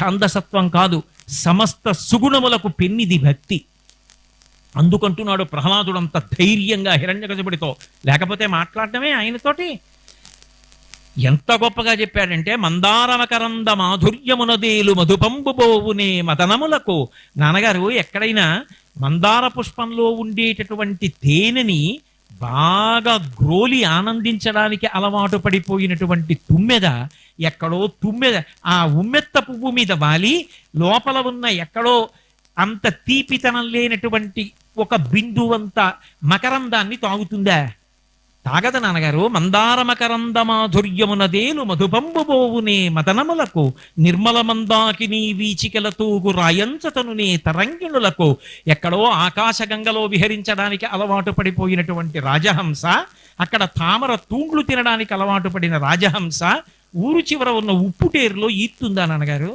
ఛాందసత్వం కాదు, సమస్త సుగుణములకు పెన్నిది భక్తి. అందుకంటున్నాడు ప్రహ్లాదుడు అంత ధైర్యంగా హిరణ్యకశిపుడితో. లేకపోతే మాట్లాడటమే ఆయనతోటి. ఎంత గొప్పగా చెప్పాడంటే, మందారమకరంద మాధుర్యమునదేలు మధుపంబుబోవునే మదనములకు. నాన్నగారు, ఎక్కడైనా మందార పుష్పంలో ఉండేటటువంటి తేనెని బాగా గ్రోలి ఆనందించడానికి అలవాటు పడిపోయినటువంటి తుమ్మెద ఎక్కడో ఆ ఉమ్మెత్త పువ్వు మీద వాలి లోపల ఉన్న ఎక్కడో అంత తీపితనం లేనటువంటి ఒక బిందువంత మకరందాన్ని తాగుతుందా? తాగద నాన్నగారు. మందార మకరంద మాధుర్యమునదేలు మధుపంబుబోవునే మదనములకు నిర్మల మందాకిని వీచికలతూగు రాయంచతనునే తరంగిణులకు. ఎక్కడో ఆకాశగంగలో విహరించడానికి అలవాటు పడిపోయినటువంటి రాజహంస, అక్కడ తామర తూండ్లు తినడానికి అలవాటు పడిన రాజహంస ఊరు చివర ఉన్న ఉప్పుటేరులో ఈత్తుందా నాన్నగారు?